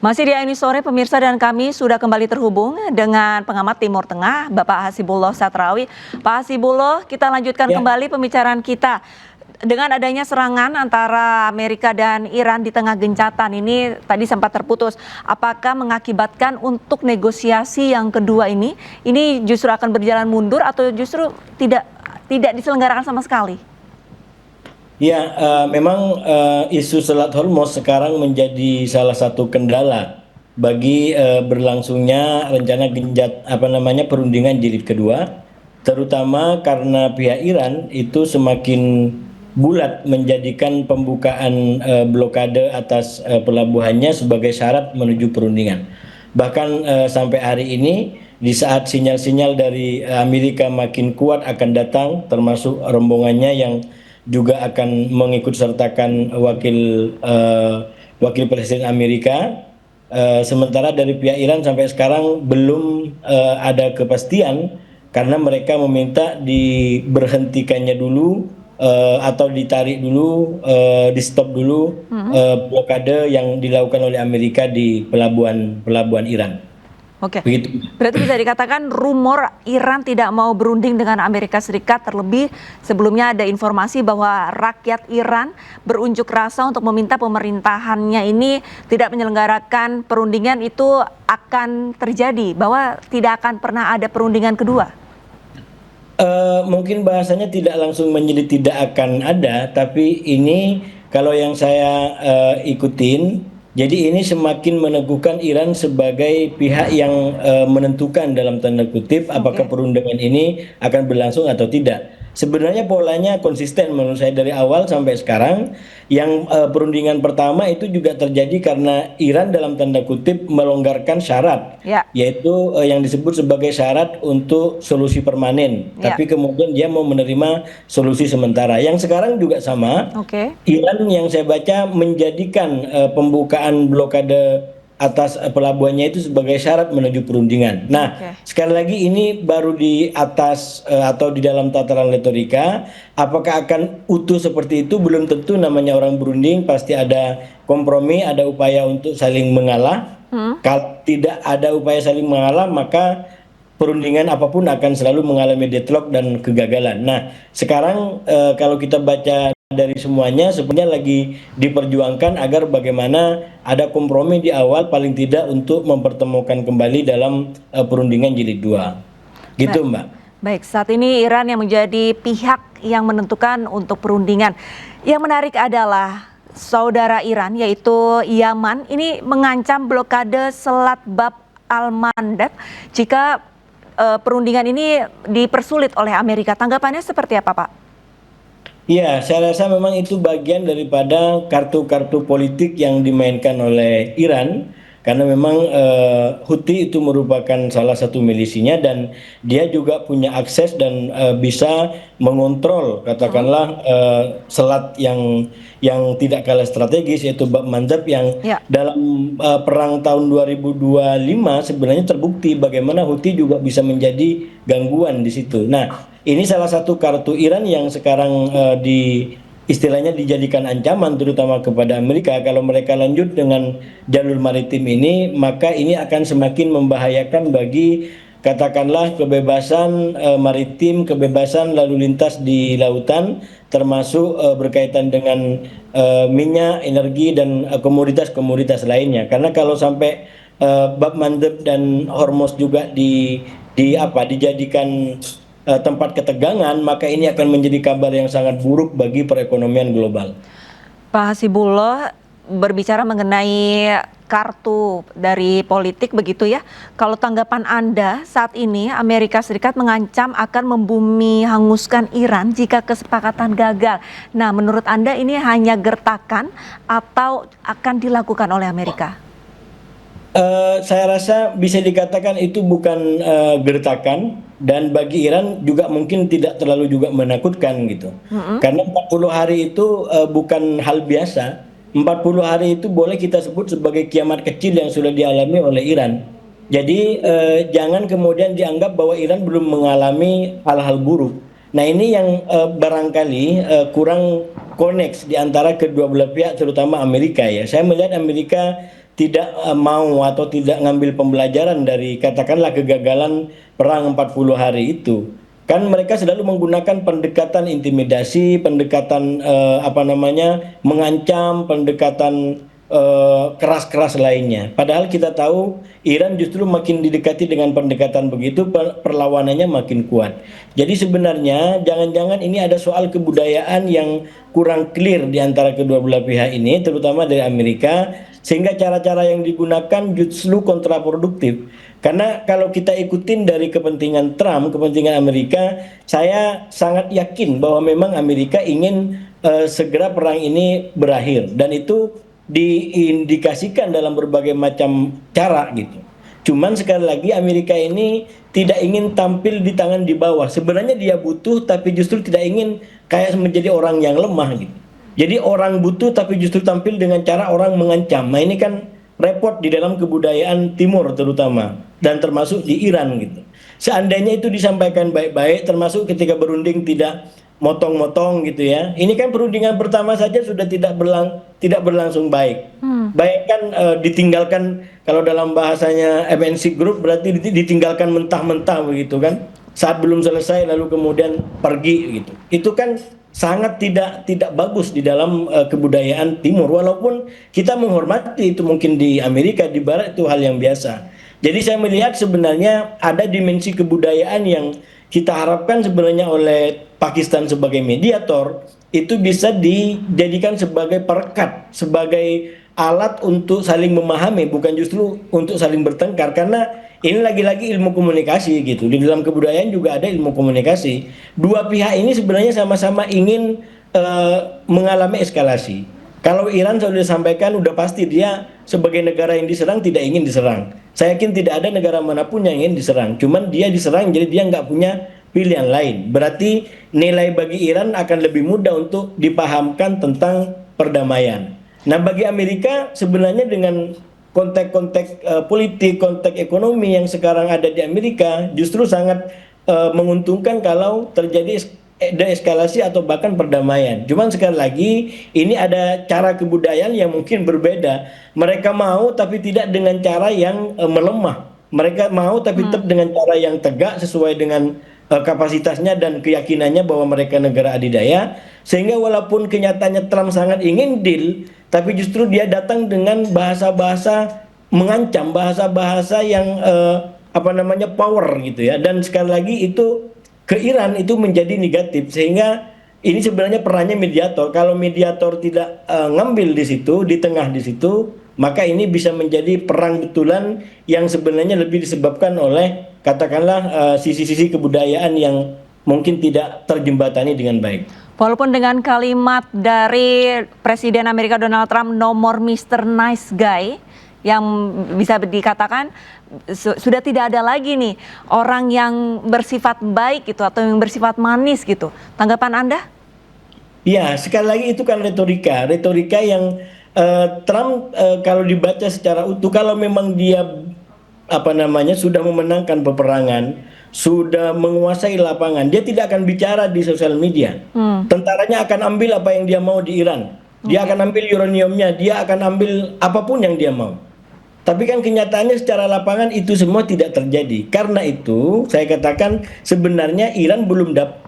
Masih di Ini Sore pemirsa, dan kami sudah kembali terhubung dengan pengamat Timur Tengah Bapak Hasibullah Satrawi. Pak Hasibullah, kita lanjutkan kembali pembicaraan kita. Dengan adanya serangan antara Amerika dan Iran di tengah gencatan ini tadi sempat terputus. Apakah mengakibatkan untuk negosiasi yang kedua ini justru akan berjalan mundur atau justru tidak diselenggarakan sama sekali? Ya, memang isu Selat Hormuz sekarang menjadi salah satu kendala bagi berlangsungnya rencana perundingan jilid kedua, terutama karena pihak Iran itu semakin bulat menjadikan pembukaan blokade atas pelabuhannya sebagai syarat menuju perundingan. Bahkan sampai hari ini, di saat sinyal-sinyal dari Amerika makin kuat akan datang, termasuk rombongannya yang juga akan mengikut sertakan wakil presiden Amerika. Sementara dari pihak Iran sampai sekarang belum ada kepastian, karena mereka meminta diberhentikannya dulu atau ditarik dulu, di stop dulu blokade yang dilakukan oleh Amerika di pelabuhan Iran. Oke, Begitu. berarti bisa dikatakan rumor Iran tidak mau berunding dengan Amerika Serikat, terlebih sebelumnya ada informasi bahwa rakyat Iran berunjuk rasa untuk meminta pemerintahannya ini tidak menyelenggarakan perundingan, itu akan terjadi, bahwa tidak akan pernah ada perundingan kedua. Mungkin bahasanya tidak langsung menjadi tidak akan ada, tapi ini kalau yang saya ikutin, jadi ini semakin meneguhkan Iran sebagai pihak yang menentukan dalam tanda kutip apakah perundingan ini akan berlangsung atau tidak. Sebenarnya polanya konsisten menurut saya dari awal sampai sekarang. Yang perundingan pertama itu juga terjadi karena Iran dalam tanda kutip melonggarkan syarat, yaitu yang disebut sebagai syarat untuk solusi permanen. Tapi kemudian dia mau menerima solusi sementara. Yang sekarang juga sama. Iran yang saya baca menjadikan pembukaan blokade atas pelabuhannya itu sebagai syarat menuju perundingan. Nah, sekali lagi ini baru di atas atau di dalam tataran retorika. Apakah akan utuh seperti itu? Belum tentu. Namanya orang berunding pasti ada kompromi, ada upaya untuk saling mengalah. Kalau tidak ada upaya saling mengalah, maka perundingan apapun akan selalu mengalami deadlock dan kegagalan. Nah, sekarang kalau kita baca dari semuanya, sebenarnya lagi diperjuangkan agar bagaimana ada kompromi di awal paling tidak untuk mempertemukan kembali dalam perundingan jilid 2. Gitu, Mbak. Baik, saat ini Iran yang menjadi pihak yang menentukan untuk perundingan. Yang menarik adalah saudara Iran, yaitu Yaman, ini mengancam blokade Selat Bab al-Mandab jika perundingan ini dipersulit oleh Amerika. Tanggapannya seperti apa, Pak? Ya, saya rasa memang itu bagian daripada kartu-kartu politik yang dimainkan oleh Iran, karena memang Houthi itu merupakan salah satu milisinya dan dia juga punya akses dan bisa mengontrol katakanlah selat yang tidak kalah strategis, yaitu Bab Mandab yang dalam perang tahun 2025 sebenarnya terbukti bagaimana Houthi juga bisa menjadi gangguan di situ. Nah, ini salah satu kartu Iran yang sekarang istilahnya dijadikan ancaman terutama kepada Amerika. Kalau mereka lanjut dengan jalur maritim ini, maka ini akan semakin membahayakan bagi katakanlah kebebasan maritim, kebebasan lalu lintas di lautan, termasuk berkaitan dengan minyak, energi, dan komoditas-komoditas lainnya. Karena kalau sampai Bab Mandeb dan Hormuz juga dijadikan tempat ketegangan, maka ini akan menjadi kabar yang sangat buruk bagi perekonomian global. Pak Hasibullah, berbicara mengenai kartu dari politik begitu ya, kalau tanggapan Anda saat ini Amerika Serikat mengancam akan membumi hanguskan Iran jika kesepakatan gagal. Nah, menurut Anda ini hanya gertakan atau akan dilakukan oleh Amerika? Saya rasa bisa dikatakan itu bukan gertakan, dan bagi Iran juga mungkin tidak terlalu juga menakutkan gitu. Karena 40 hari itu bukan hal biasa. 40 hari itu boleh kita sebut sebagai kiamat kecil yang sudah dialami oleh Iran. Jadi jangan kemudian dianggap bahwa Iran belum mengalami hal-hal buruk. Nah, ini yang barangkali kurang connect di antara kedua belah pihak, terutama Amerika ya. Saya melihat Amerika mau atau tidak ngambil pembelajaran dari katakanlah kegagalan perang 40 hari itu. Kan mereka selalu menggunakan pendekatan intimidasi, pendekatan mengancam, pendekatan keras-keras lainnya. Padahal kita tahu Iran justru makin didekati dengan pendekatan begitu, perlawanannya makin kuat. Jadi sebenarnya jangan-jangan ini ada soal kebudayaan yang kurang clear di antara kedua belah pihak ini, terutama dari Amerika, sehingga cara-cara yang digunakan justru kontraproduktif. Karena kalau kita ikutin dari kepentingan Trump, kepentingan Amerika, saya sangat yakin bahwa memang Amerika ingin segera perang ini berakhir, dan itu diindikasikan dalam berbagai macam cara gitu. Cuman sekali lagi Amerika ini tidak ingin tampil di tangan di bawah. Sebenarnya dia butuh tapi justru tidak ingin kayak menjadi orang yang lemah gitu. Jadi orang butuh tapi justru tampil dengan cara orang mengancam. Nah ini kan repot di dalam kebudayaan timur terutama, dan termasuk di Iran gitu. Seandainya itu disampaikan baik-baik, termasuk ketika berunding tidak motong-motong gitu ya. Ini kan perundingan pertama saja sudah tidak berlangsung baik. Bayangkan ditinggalkan, kalau dalam bahasanya MNC Group berarti ditinggalkan mentah-mentah begitu kan. Saat belum selesai lalu kemudian pergi gitu. Itu kan sangat tidak bagus di dalam kebudayaan timur, walaupun kita menghormati itu, mungkin di Amerika, di barat itu hal yang biasa. Jadi saya melihat sebenarnya ada dimensi kebudayaan yang kita harapkan sebenarnya oleh Pakistan sebagai mediator itu bisa dijadikan sebagai perekat, sebagai alat untuk saling memahami, bukan justru untuk saling bertengkar. Karena ini lagi-lagi ilmu komunikasi gitu. Di dalam kebudayaan juga ada ilmu komunikasi. Dua pihak ini sebenarnya sama-sama ingin mengalami eskalasi. Kalau Iran sudah disampaikan, udah pasti dia sebagai negara yang diserang tidak ingin diserang. Saya yakin tidak ada negara manapun yang ingin diserang. Cuman dia diserang, jadi dia nggak punya pilihan lain. Berarti nilai bagi Iran akan lebih mudah untuk dipahamkan tentang perdamaian. Nah bagi Amerika sebenarnya dengan konteks-konteks politik, konteks ekonomi yang sekarang ada di Amerika justru sangat menguntungkan kalau terjadi deeskalasi atau bahkan perdamaian. Cuman sekali lagi ini ada cara kebudayaan yang mungkin berbeda. Mereka mau tapi tidak dengan cara yang melemah. Mereka mau tapi tetap dengan cara yang tegak sesuai dengan kapasitasnya dan keyakinannya bahwa mereka negara adidaya, sehingga walaupun kenyataannya Trump sangat ingin deal, tapi justru dia datang dengan bahasa-bahasa mengancam, bahasa-bahasa yang power gitu ya. Dan sekali lagi itu ke Iran itu menjadi negatif, sehingga ini sebenarnya perannya mediator. Kalau mediator tidak ngambil di situ, di tengah di situ, maka ini bisa menjadi perang betulan yang sebenarnya lebih disebabkan oleh katakanlah sisi-sisi kebudayaan yang mungkin tidak terjembatani dengan baik. Walaupun dengan kalimat dari Presiden Amerika Donald Trump, no more Mr. Nice Guy, yang bisa dikatakan sudah tidak ada lagi nih orang yang bersifat baik gitu atau yang bersifat manis gitu. Tanggapan Anda? Ya, sekali lagi itu kan retorika yang Trump kalau dibaca secara utuh, kalau memang dia sudah memenangkan peperangan, sudah menguasai lapangan, dia tidak akan bicara di sosial media. Tentaranya akan ambil apa yang dia mau di Iran. Dia akan ambil uraniumnya, dia akan ambil apapun yang dia mau. Tapi kan kenyataannya secara lapangan itu semua tidak terjadi. Karena itu saya katakan sebenarnya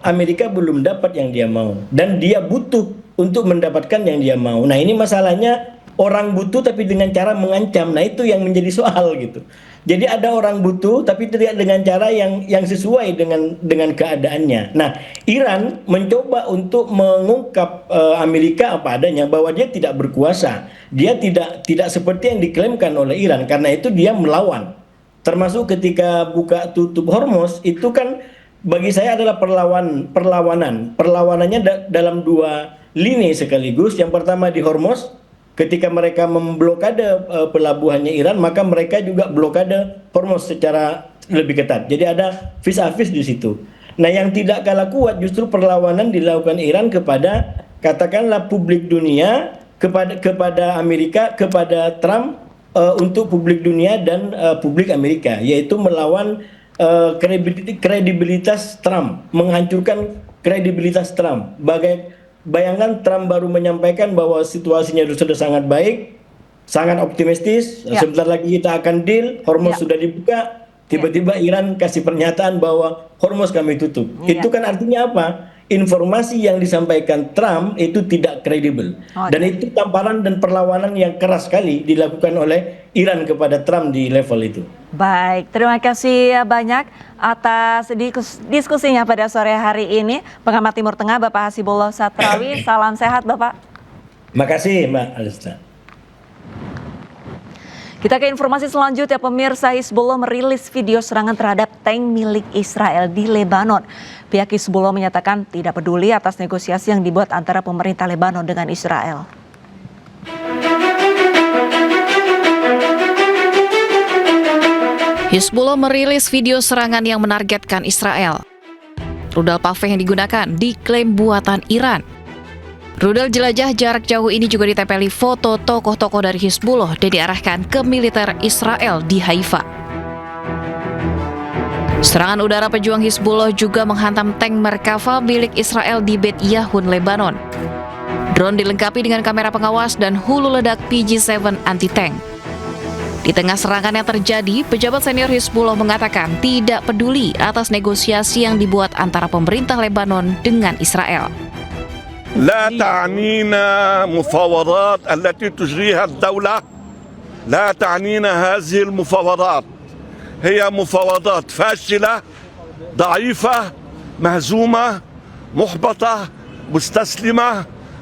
Amerika belum dapat yang dia mau, dan dia butuh untuk mendapatkan yang dia mau. Nah ini masalahnya, orang butuh tapi dengan cara mengancam. Nah itu yang menjadi soal gitu. Jadi ada orang butuh tapi tidak dengan cara yang sesuai dengan keadaannya. Nah Iran mencoba untuk mengungkap Amerika apa adanya, bahwa dia tidak berkuasa. Dia tidak seperti yang diklaimkan oleh Iran. Karena itu dia melawan. Termasuk ketika buka tutup Hormuz, itu kan bagi saya adalah perlawanan. Perlawanannya dalam dua lini sekaligus. Yang pertama di Hormuz, ketika mereka memblokade pelabuhannya Iran, maka mereka juga blokade Hormuz secara lebih ketat. Jadi ada vis-a-vis di situ. Nah, yang tidak kalah kuat justru perlawanan dilakukan Iran kepada katakanlah publik dunia, kepada Amerika, kepada Trump, untuk publik dunia dan publik Amerika, yaitu melawan kredibilitas Trump, menghancurkan kredibilitas Trump. Bayangkan Trump baru menyampaikan bahwa situasinya sudah sangat baik, sangat optimistis. Ya. Sebentar lagi kita akan deal, Hormuz sudah dibuka, tiba-tiba Iran kasih pernyataan bahwa Hormuz kami tutup. Itu kan artinya apa? Informasi yang disampaikan Trump itu tidak kredibel. Dan itu tamparan dan perlawanan yang keras sekali dilakukan oleh Iran kepada Trump di level itu. Baik, terima kasih banyak atas diskusinya pada sore hari ini. Pengamat Timur Tengah Bapak Hasibullah Satrawi, salam sehat Bapak. Makasih Mbak Alista. Kita ke informasi selanjutnya, pemirsa. Hizbullah merilis video serangan terhadap tank milik Israel di Lebanon. Pihak Hizbullah menyatakan tidak peduli atas negosiasi yang dibuat antara pemerintah Lebanon dengan Israel. Hizbullah merilis video serangan yang menargetkan Israel. Rudal Paveh yang digunakan diklaim buatan Iran. Rudal jelajah jarak jauh ini juga ditempeli foto tokoh-tokoh dari Hizbullah dan diarahkan ke militer Israel di Haifa. Serangan udara pejuang Hizbullah juga menghantam tank Merkava milik Israel di Bet Yahun, Lebanon. Drone dilengkapi dengan kamera pengawas dan hulu ledak PG-7 anti-tank. Di tengah serangan yang terjadi, pejabat senior Hizbullah mengatakan tidak peduli atas negosiasi yang dibuat antara pemerintah Lebanon dengan Israel. لا تعنينا مفاوضات التي تجريها الدولة، لا تعنينا هذه المفاوضات، هي مفاوضات فاشلة ضعيفة مهزومة محبطة مستسلمة،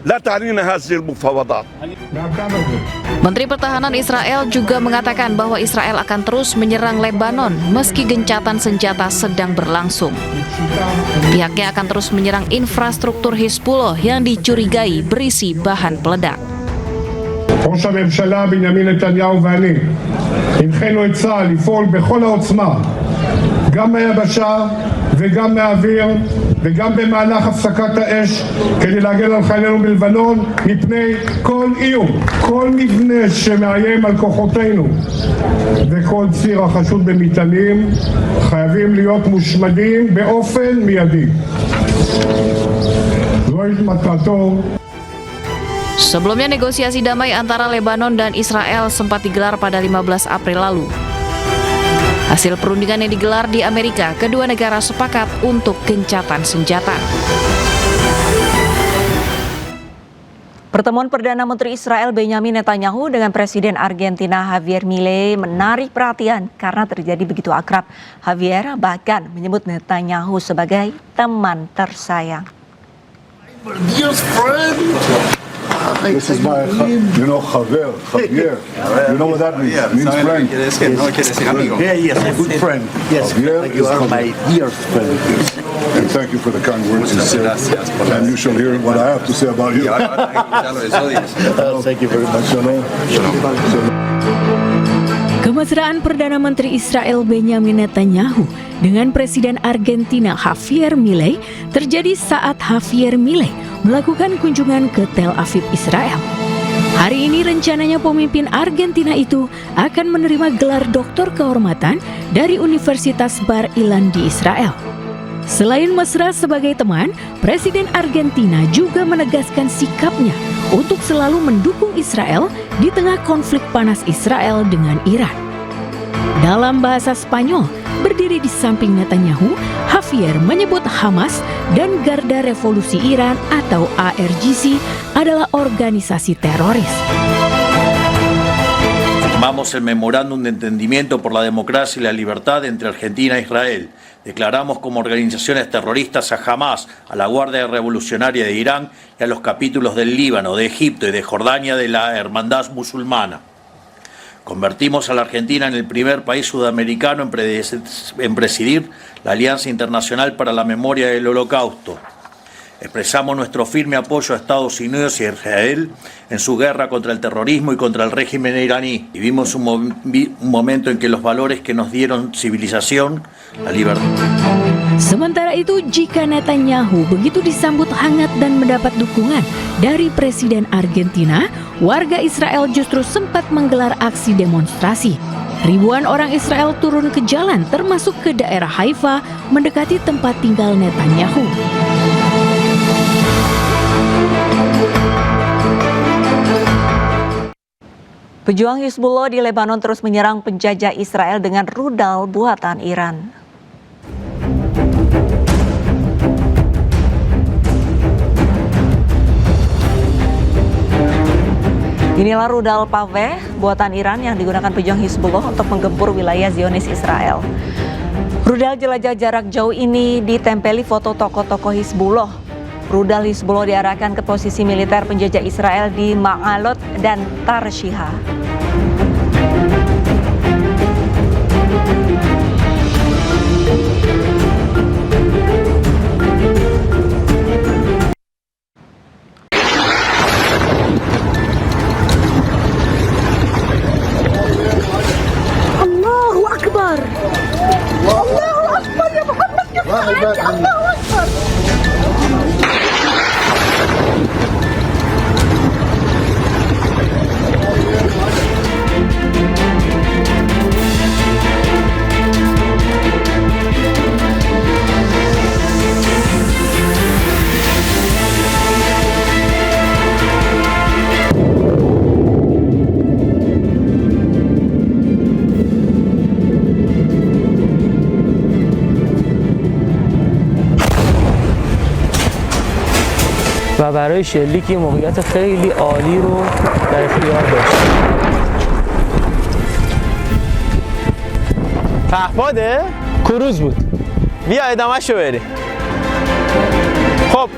لا تعنينا هذه المفاوضات. Menteri Pertahanan Israel juga mengatakan bahwa Israel akan terus menyerang Lebanon meski gencatan senjata sedang berlangsung. Pihaknya akan terus menyerang infrastruktur Hizbullah yang dicurigai berisi bahan peledak. ראש הממשלה בנימין נתניהו ואני הנחינו את צה"ל לפעול בכל העוצמה, גם מהיבשה וגם מהאוויר וגם במהלך הפסקת האש, כדי להגן על חיילינו בלבנון מפני כל איום, כל מבנה שמאיים על כוחותינו וכל ציר החשוד במטענים חייבים להיות מושמדים באופן מיידי. זוהי מטרתו. Sebelumnya negosiasi damai antara Lebanon dan Israel sempat digelar pada 15 April lalu. Hasil perundingan yang digelar di Amerika, kedua negara sepakat untuk gencatan senjata. Pertemuan Perdana Menteri Israel Benjamin Netanyahu dengan Presiden Argentina Javier Milei menarik perhatian karena terjadi begitu akrab. Javier bahkan menyebut Netanyahu sebagai teman tersayang. This is my, Javier. You know what that means? It means friend. Yes, a good friend. Yes, you are my dear friend. And thank you for the kind words you said. And you shall hear what I have to say about you. Thank you very much. Kemesraan Perdana Menteri Israel Benjamin Netanyahu dengan Presiden Argentina Javier Milei terjadi saat Javier Milei melakukan kunjungan ke Tel Aviv, Israel. Hari ini rencananya pemimpin Argentina itu akan menerima gelar doktor kehormatan dari Universitas Bar Ilan di Israel. Selain mesra sebagai teman, Presiden Argentina juga menegaskan sikapnya untuk selalu mendukung Israel di tengah konflik panas Israel dengan Iran. Dalam bahasa Spanyol, berdiri di samping Netanyahu, Javier menyebut Hamas dan Garda Revolusi Iran atau ARGC adalah organisasi teroris. Firmamos el memorándum de entendimiento por la democracia y la libertad entre Argentina e Israel. Declaramos como organizaciones terroristas a Hamas, a la Guardia Revolucionaria de Irán y a los capítulos del Líbano, de Egipto y de Jordania de la Hermandad Musulmana. Convertimos a la Argentina en el primer país sudamericano en presidir la Alianza Internacional para la Memoria del Holocausto. Expresamos nuestro firme apoyo a Estados Unidos y a Israel en su guerra contra el terrorismo y contra el régimen iraní. Vivimos un momento en que los valores que nos dieron civilización, la libertad. Sementara itu, jika Netanyahu begitu disambut hangat dan mendapat dukungan dari Presiden Argentina, warga Israel justru sempat menggelar aksi demonstrasi. Ribuan orang Israel turun ke jalan, termasuk ke daerah Haifa, mendekati tempat tinggal Netanyahu. Pejuang Hizbullah di Lebanon terus menyerang penjajah Israel dengan rudal buatan Iran. Inilah rudal Paveh buatan Iran yang digunakan pejuang Hizbullah untuk menggempur wilayah Zionis Israel. Rudal jelajah jarak jauh ini ditempeli foto tokoh-tokoh Hizbullah. Rudal Hizbullah diarahkan ke posisi militer penjajah Israel di Ma'alot dan Tarshiha. Allahu Akbar. Allahu Akbar ya Muhammad ya Allahu Akbar. و برای شلیک یه موقعیت خیلی عالی رو در اختیار داشت. پهپاده؟ کروز بود. بیا ادامه‌شو بریم. خب